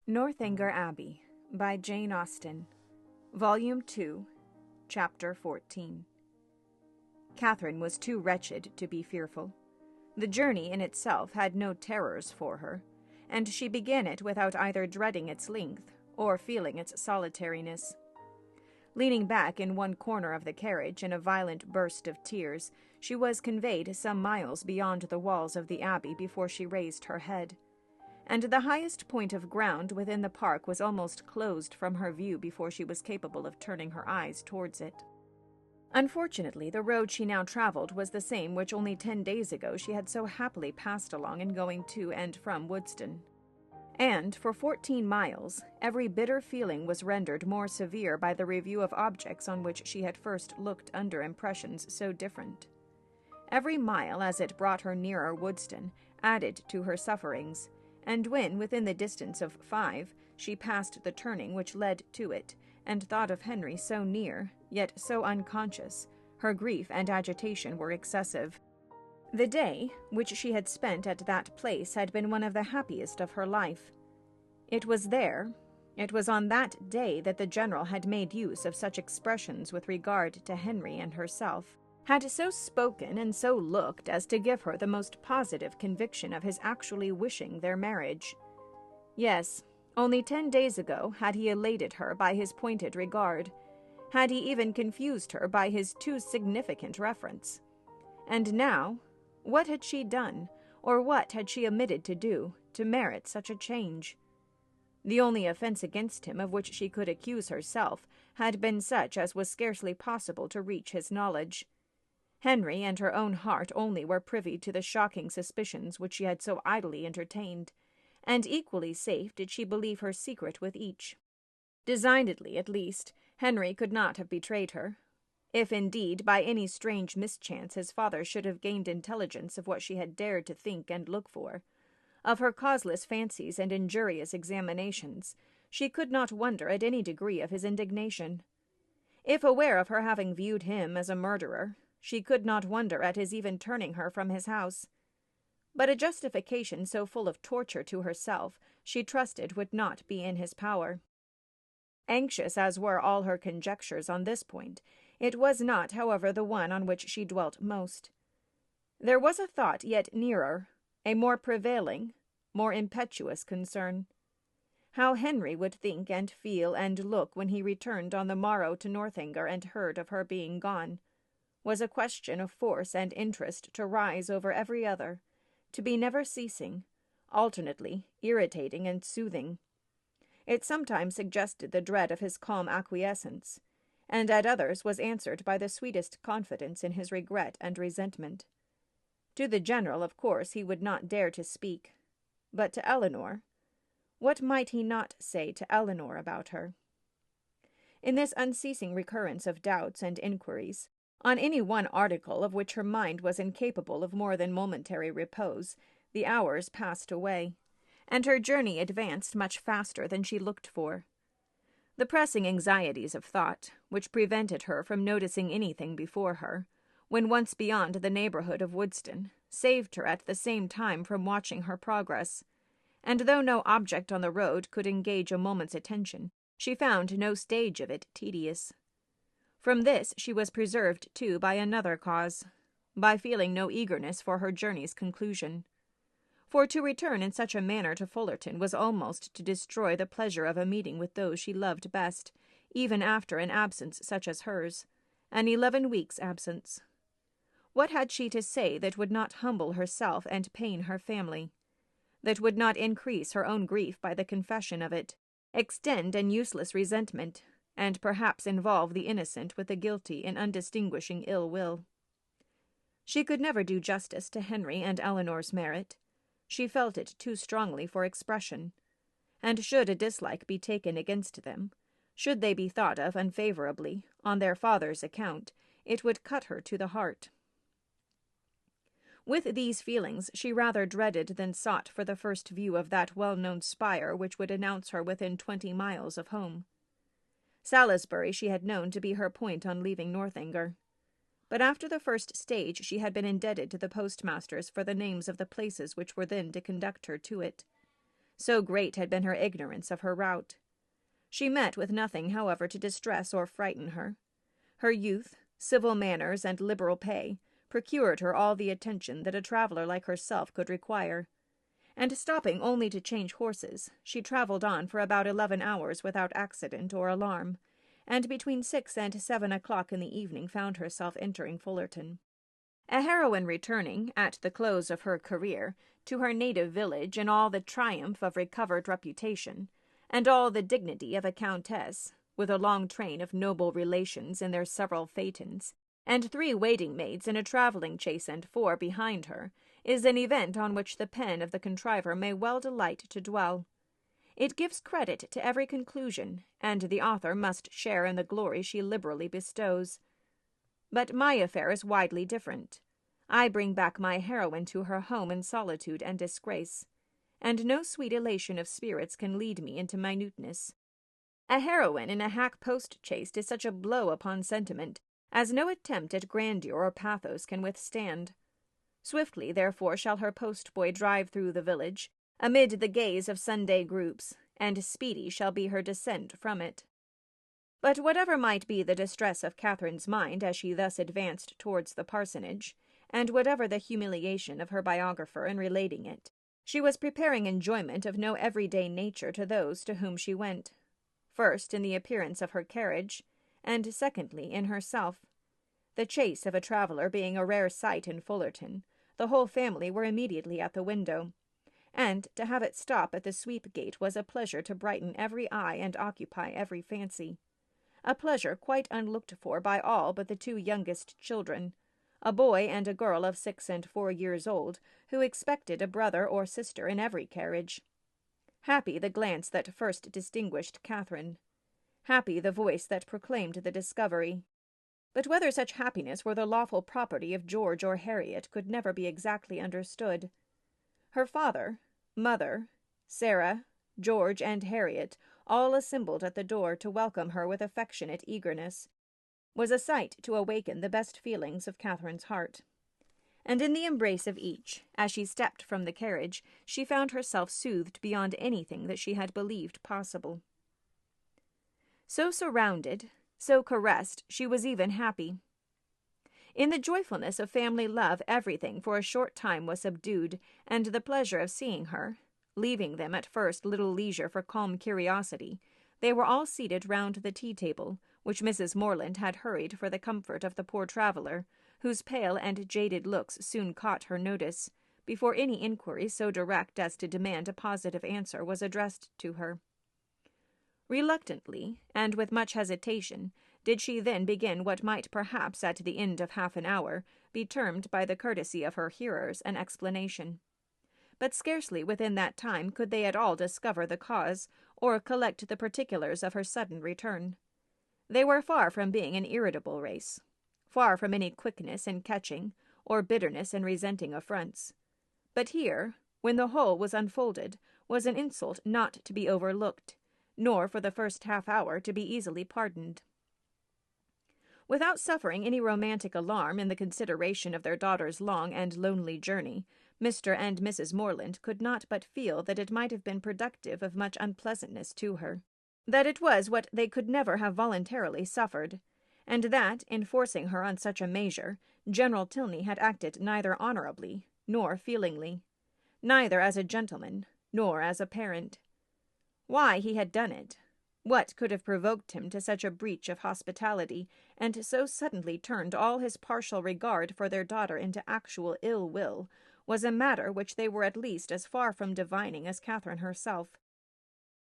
Northanger Abbey by Jane Austen, Volume 2, Chapter 14. Catherine was too wretched to be fearful. The journey in itself had no terrors for her, and she began it without either dreading its length or feeling its solitariness. Leaning back in one corner of the carriage in a violent burst of tears, she was conveyed some miles beyond the walls of the abbey before she raised her head, and the highest point of ground within the park was almost closed from her view before she was capable of turning her eyes towards it. Unfortunately, the road she now traveled was the same which only 10 days ago she had so happily passed along in going to and from Woodston. And for 14 miles, every bitter feeling was rendered more severe by the review of objects on which she had first looked under impressions so different. Every mile, as it brought her nearer Woodston, added to her sufferings, and when, within the distance of 5, she passed the turning which led to it, and thought of Henry so near, yet so unconscious, her grief and agitation were excessive. The day which she had spent at that place had been one of the happiest of her life. It was on that day that the General had made use of such expressions with regard to Henry and herself, had so spoken and so looked as to give her the most positive conviction of his actually wishing their marriage. Yes, only 10 days ago had he elated her by his pointed regard, had he even confused her by his too significant reference. And now, what had she done, or what had she omitted to do, to merit such a change? The only offense against him of which she could accuse herself had been such as was scarcely possible to reach his knowledge. Henry and her own heart only were privy to the shocking suspicions which she had so idly entertained, and equally safe did she believe her secret with each. Designedly, at least, Henry could not have betrayed her. If indeed by any strange mischance his father should have gained intelligence of what she had dared to think and look for, of her causeless fancies and injurious examinations, she could not wonder at any degree of his indignation. If aware of her having viewed him as a murderer, she could not wonder at his even turning her from his house. But a justification so full of torture to herself she trusted would not be in his power. Anxious as were all her conjectures on this point, it was not, however, the one on which she dwelt most. There was a thought yet nearer, a more prevailing, more impetuous concern. How Henry would think and feel and look when he returned on the morrow to Northanger and heard of her being gone, was a question of force and interest to rise over every other, to be never ceasing, alternately irritating and soothing. It sometimes suggested the dread of his calm acquiescence, and at others was answered by the sweetest confidence in his regret and resentment. To the General, of course, he would not dare to speak, but to Eleanor, what might he not say to Eleanor about her? In this unceasing recurrence of doubts and inquiries, on any one article of which her mind was incapable of more than momentary repose, the hours passed away, and her journey advanced much faster than she looked for. The pressing anxieties of thought, which prevented her from noticing anything before her, when once beyond the neighborhood of Woodston, saved her at the same time from watching her progress, and though no object on the road could engage a moment's attention, she found no stage of it tedious. From this she was preserved, too, by another cause, by feeling no eagerness for her journey's conclusion. For to return in such a manner to Fullerton was almost to destroy the pleasure of a meeting with those she loved best, even after an absence such as hers, an 11 weeks' absence. What had she to say that would not humble herself and pain her family, that would not increase her own grief by the confession of it, extend an useless resentment, and perhaps involve the innocent with the guilty in undistinguishing ill will? She could never do justice to Henry and Eleanor's merit. She felt it too strongly for expression, and should a dislike be taken against them, should they be thought of unfavorably, on their father's account, it would cut her to the heart. With these feelings she rather dreaded than sought for the first view of that well-known spire which would announce her within 20 miles of home. Salisbury she had known to be her point on leaving Northanger, but after the first stage she had been indebted to the postmasters for the names of the places which were then to conduct her to it. so great had been her ignorance of her route. She met with nothing, however, to distress or frighten her. Her youth, civil manners, and liberal pay procured her all the attention that a traveller like herself could require, and stopping only to change horses, she travelled on for about 11 hours without accident or alarm, and between 6 and 7 o'clock in the evening found herself entering Fullerton. A heroine returning, at the close of her career, to her native village in all the triumph of recovered reputation, and all the dignity of a countess, with a long train of noble relations in their several phaetons, and 3 waiting-maids in a travelling chaise and 4 behind her, is an event on which the pen of the contriver may well delight to dwell. It gives credit to every conclusion, and the author must share in the glory she liberally bestows. But my affair is widely different. I bring back my heroine to her home in solitude and disgrace, and no sweet elation of spirits can lead me into minuteness. A heroine in a hack post-chaise is such a blow upon sentiment as no attempt at grandeur or pathos can withstand. Swiftly, therefore, shall her post-boy drive through the village, amid the gaze of Sunday groups, and speedy shall be her descent from it. But whatever might be the distress of Catherine's mind as she thus advanced towards the parsonage, and whatever the humiliation of her biographer in relating it, she was preparing enjoyment of no everyday nature to those to whom she went, first in the appearance of her carriage, and secondly in herself. The chaise of a traveller being a rare sight in Fullerton, the whole family were immediately at the window, and to have it stop at the sweep-gate was a pleasure to brighten every eye and occupy every fancy. A pleasure quite unlooked for by all but the 2 youngest children, a boy and a girl of 6 and 4 years old, who expected a brother or sister in every carriage. Happy the glance that first distinguished Catherine. Happy the voice that proclaimed the discovery. But whether such happiness were the lawful property of George or Harriet could never be exactly understood. Her father, mother, Sarah, George, and Harriet, all assembled at the door to welcome her with affectionate eagerness, was a sight to awaken the best feelings of Catherine's heart. And in the embrace of each, as she stepped from the carriage, she found herself soothed beyond anything that she had believed possible. So surrounded, so caressed, she was even happy. In the joyfulness of family love, everything for a short time was subdued, and the pleasure of seeing her, leaving them at first little leisure for calm curiosity, they were all seated round the tea-table, which Mrs. Morland had hurried for the comfort of the poor traveller, whose pale and jaded looks soon caught her notice, before any inquiry so direct as to demand a positive answer was addressed to her. Reluctantly, and with much hesitation, did she then begin what might perhaps at the end of half an hour be termed by the courtesy of her hearers an explanation. But scarcely within that time could they at all discover the cause, or collect the particulars of her sudden return. They were far from being an irritable race, far from any quickness in catching, or bitterness in resenting affronts. But here, when the whole was unfolded, was an insult not to be overlooked, nor for the first half-hour to be easily pardoned. Without suffering any romantic alarm in the consideration of their daughter's long and lonely journey, Mr. and Mrs. Morland could not but feel that it might have been productive of much unpleasantness to her, that it was what they could never have voluntarily suffered, and that, in forcing her on such a measure, General Tilney had acted neither honourably nor feelingly, neither as a gentleman nor as a parent. Why he had done it, what could have provoked him to such a breach of hospitality, and so suddenly turned all his partial regard for their daughter into actual ill will, was a matter which they were at least as far from divining as Catherine herself.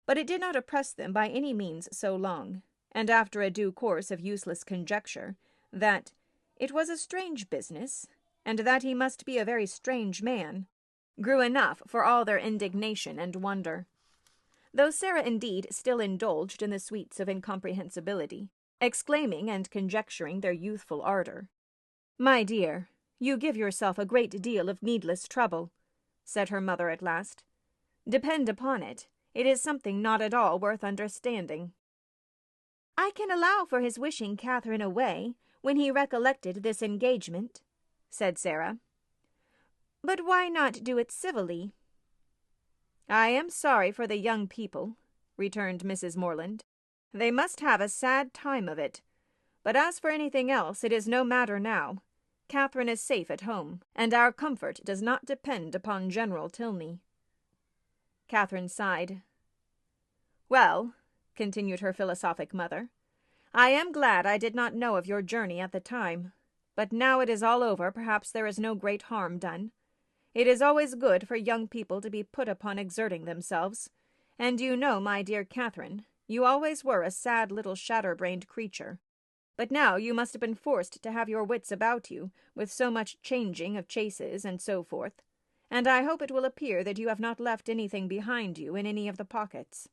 But it did not oppress them by any means so long, and after a due course of useless conjecture, that it was a strange business, and that he must be a very strange man, grew enough for all their indignation and wonder. Though Sarah indeed still indulged in the sweets of incomprehensibility, exclaiming and conjecturing their youthful ardour. "My dear, you give yourself a great deal of needless trouble," said her mother at last. "Depend upon it, it is something not at all worth understanding." "I can allow for his wishing Catherine away, when he recollected this engagement," said Sarah. "But why not do it civilly?" "I am sorry for the young people," returned Mrs. Morland. "They must have a sad time of it. But as for anything else, it is no matter now. Catherine is safe at home, and our comfort does not depend upon General Tilney." Catherine sighed. "Well," continued her philosophic mother, "I am glad I did not know of your journey at the time. But now it is all over, perhaps there is no great harm done. It is always good for young people to be put upon exerting themselves. And you know, my dear Catherine, you always were a sad little shatter-brained creature. But now you must have been forced to have your wits about you, with so much changing of chaises and so forth. And I hope it will appear that you have not left anything behind you in any of the pockets."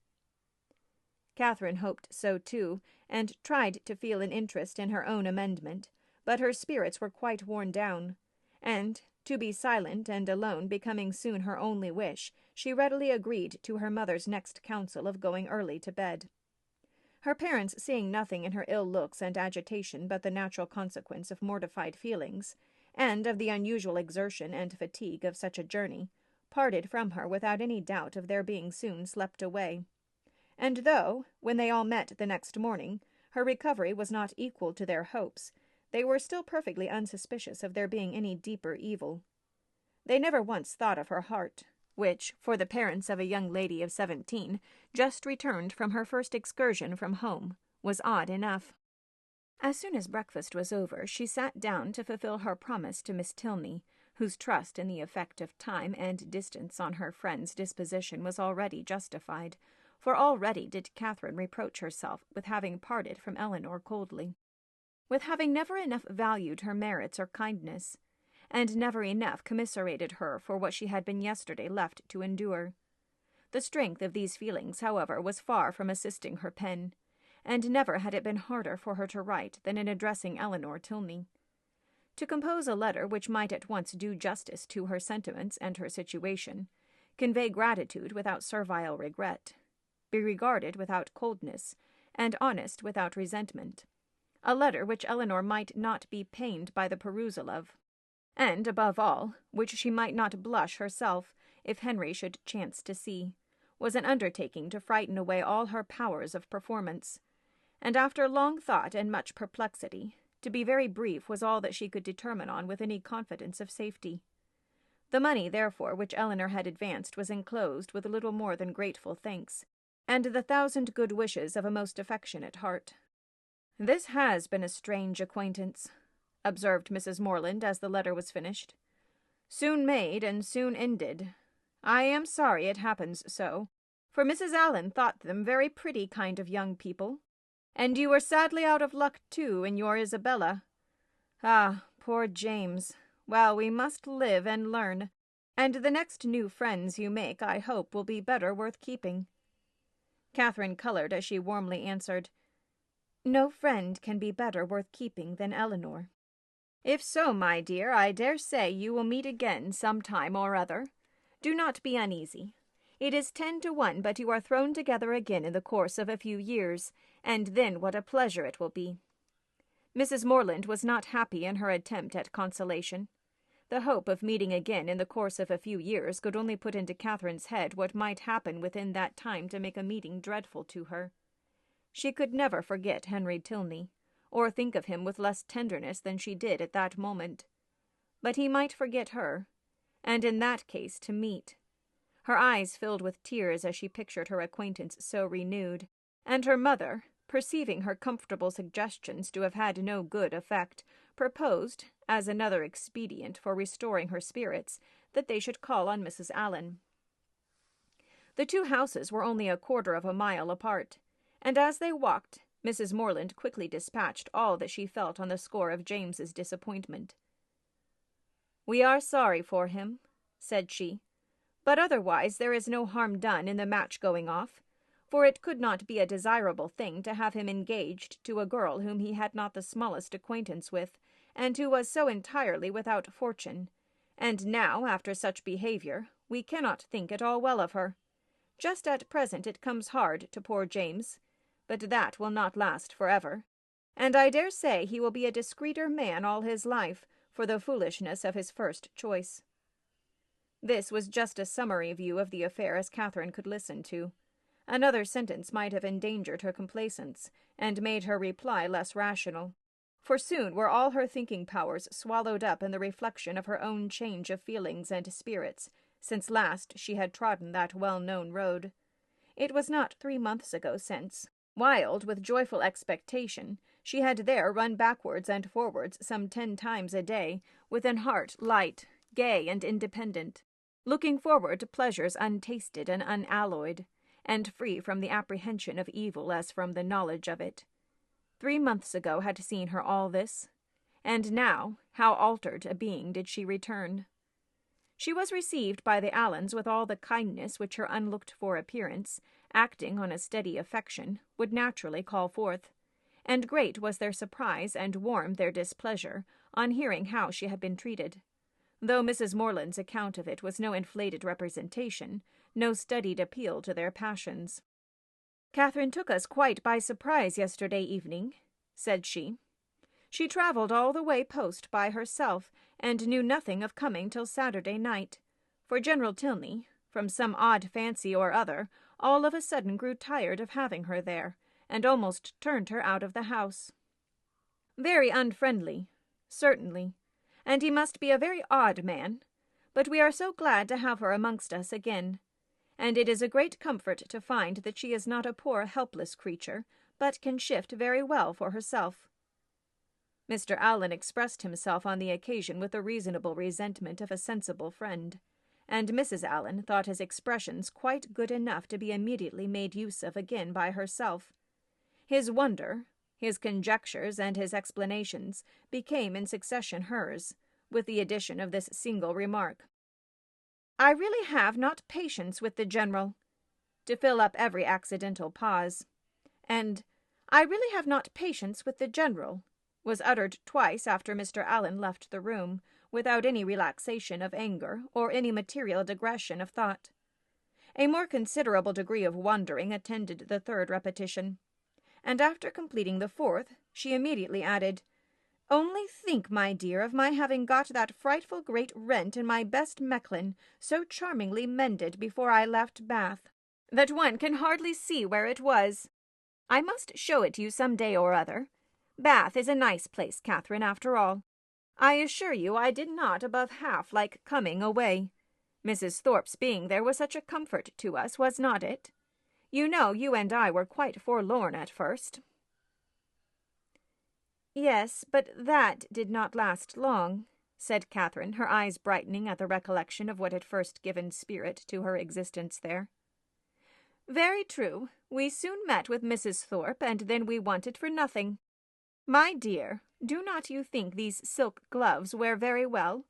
Catherine hoped so too, and tried to feel an interest in her own amendment, but her spirits were quite worn down, and, to be silent and alone becoming soon her only wish, she readily agreed to her mother's next counsel of going early to bed. Her parents, seeing nothing in her ill looks and agitation but the natural consequence of mortified feelings, and of the unusual exertion and fatigue of such a journey, parted from her without any doubt of their being soon slept away. And though, when they all met the next morning, her recovery was not equal to their hopes, they were still perfectly unsuspicious of there being any deeper evil. They never once thought of her heart, which, for the parents of a young lady of 17, just returned from her first excursion from home, was odd enough. As soon as breakfast was over, she sat down to fulfill her promise to Miss Tilney, whose trust in the effect of time and distance on her friend's disposition was already justified, for already did Catherine reproach herself with having parted from Eleanor coldly, with having never enough valued her merits or kindness, and never enough commiserated her for what she had been yesterday left to endure. The strength of these feelings, however, was far from assisting her pen, and never had it been harder for her to write than in addressing Eleanor Tilney. To compose a letter which might at once do justice to her sentiments and her situation, convey gratitude without servile regret, be regarded without coldness, and honest without resentment, a letter which Eleanor might not be pained by the perusal of, and, above all, which she might not blush herself, if Henry should chance to see, was an undertaking to frighten away all her powers of performance, and after long thought and much perplexity, to be very brief was all that she could determine on with any confidence of safety. The money, therefore, which Eleanor had advanced was enclosed with little more than grateful thanks, and the 1,000 good wishes of a most affectionate heart. "This has been a strange acquaintance," observed Mrs. Morland as the letter was finished. "Soon made and soon ended. I am sorry it happens so, for Mrs. Allen thought them very pretty kind of young people, and you were sadly out of luck, too, in your Isabella. Ah, poor James! Well, we must live and learn, and the next new friends you make, I hope, will be better worth keeping." Catherine coloured as she warmly answered, "No friend can be better worth keeping than Eleanor." "If so, my dear, I dare say you will meet again some time or other. Do not be uneasy. It is 10 to 1 but you are thrown together again in the course of a few years, and then what a pleasure it will be." Mrs. Morland was not happy in her attempt at consolation. The hope of meeting again in the course of a few years could only put into Catherine's head what might happen within that time to make a meeting dreadful to her. She could never forget Henry Tilney, or think of him with less tenderness than she did at that moment. But he might forget her, and in that case to meet. Her eyes filled with tears as she pictured her acquaintance so renewed, and her mother, perceiving her comfortable suggestions to have had no good effect, proposed, as another expedient for restoring her spirits, that they should call on Mrs. Allen. The two houses were only 1/4 of a mile apart, and as they walked, Mrs. Morland quickly dispatched all that she felt on the score of James's disappointment. "We are sorry for him," said she, "but otherwise there is no harm done in the match going off, for it could not be a desirable thing to have him engaged to a girl whom he had not the smallest acquaintance with, and who was so entirely without fortune, and now, after such behaviour, we cannot think at all well of her. Just at present it comes hard to poor James, but that will not last for ever, and I dare say he will be a discreeter man all his life for the foolishness of his first choice." This was just a summary view of the affair as Catherine could listen to. Another sentence might have endangered her complacence, and made her reply less rational. For soon were all her thinking powers swallowed up in the reflection of her own change of feelings and spirits, since last she had trodden that well-known road. It was not 3 months ago since, wild with joyful expectation, she had there run backwards and forwards some 10 times a day, with an heart light, gay, and independent, looking forward to pleasures untasted and unalloyed, and free from the apprehension of evil as from the knowledge of it. 3 months ago had seen her all this, and now how altered a being did she return. She was received by the Allens with all the kindness which her unlooked-for appearance, acting on a steady affection, would naturally call forth, and great was their surprise and warm their displeasure on hearing how she had been treated, though Mrs. Morland's account of it was no inflated representation, no studied appeal to their passions. "Catherine took us quite by surprise yesterday evening," said she. "She travelled all the way post by herself, and knew nothing of coming till Saturday night, for General Tilney, from some odd fancy or other, all of a sudden grew tired of having her there, and almost turned her out of the house. Very unfriendly, certainly, and he must be a very odd man, but we are so glad to have her amongst us again, and it is a great comfort to find that she is not a poor helpless creature, but can shift very well for herself." Mr. Allen expressed himself on the occasion with the reasonable resentment of a sensible friend, and Mrs. Allen thought his expressions quite good enough to be immediately made use of again by herself. His wonder, his conjectures, and his explanations became in succession hers, with the addition of this single remark: "I really have not patience with the General," to fill up every accidental pause, and "I really have not patience with the General," was uttered twice after Mr. Allen left the room, without any relaxation of anger or any material digression of thought. A more considerable degree of wondering attended the third repetition, and after completing the fourth, she immediately added, "Only think, my dear, of my having got that frightful great rent in my best Mechlin so charmingly mended before I left Bath, that one can hardly see where it was. I must show it you some day or other. Bath is a nice place, Catherine, after all. I assure you I did not above half like coming away. Mrs. Thorpe's being there was such a comfort to us, was not it? You know you and I were quite forlorn at first." "Yes, but that did not last long," said Catherine, her eyes brightening at the recollection of what had first given spirit to her existence there. "Very true. We soon met with Mrs. Thorpe, and then we wanted for nothing. My dear, do not you think these silk gloves wear very well?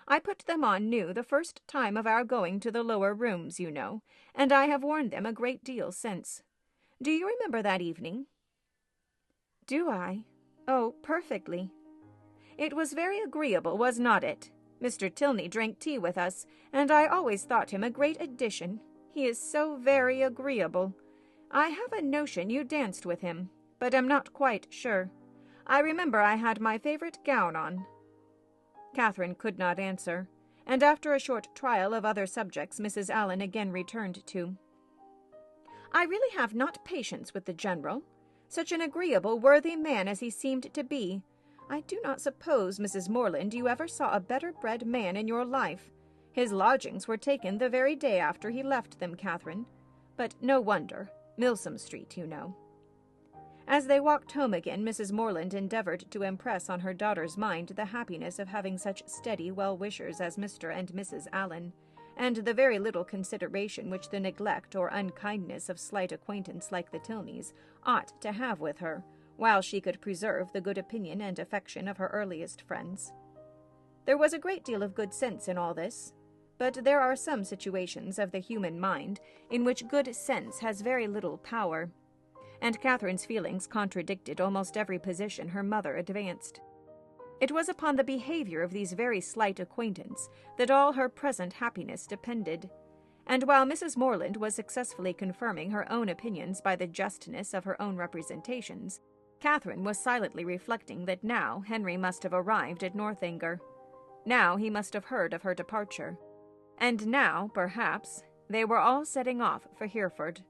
I put them on new the first time of our going to the lower rooms, you know, and I have worn them a great deal since. Do you remember that evening?" "Do I? Oh, perfectly." "It was very agreeable, was not it? Mr. Tilney drank tea with us, and I always thought him a great addition. He is so very agreeable. I have a notion you danced with him, but am not quite sure. I remember I had my favorite gown on." Catherine could not answer, and after a short trial of other subjects Mrs. Allen again returned to, "I really have not patience with the General. Such an agreeable, worthy man as he seemed to be. I do not suppose, Mrs. Morland, you ever saw a better-bred man in your life. His lodgings were taken the very day after he left them, Catherine. But no wonder. Milsom Street, you know." As they walked home again, Mrs. Morland endeavored to impress on her daughter's mind the happiness of having such steady well-wishers as Mr. and Mrs. Allen, and the very little consideration which the neglect or unkindness of slight acquaintance like the Tilneys ought to have with her, while she could preserve the good opinion and affection of her earliest friends. There was a great deal of good sense in all this, but there are some situations of the human mind in which good sense has very little power, and Catherine's feelings contradicted almost every position her mother advanced. It was upon the behavior of these very slight acquaintance that all her present happiness depended, and while Mrs. Morland was successfully confirming her own opinions by the justness of her own representations, Catherine was silently reflecting that now Henry must have arrived at Northanger. Now he must have heard of her departure, and now, perhaps, they were all setting off for Hereford.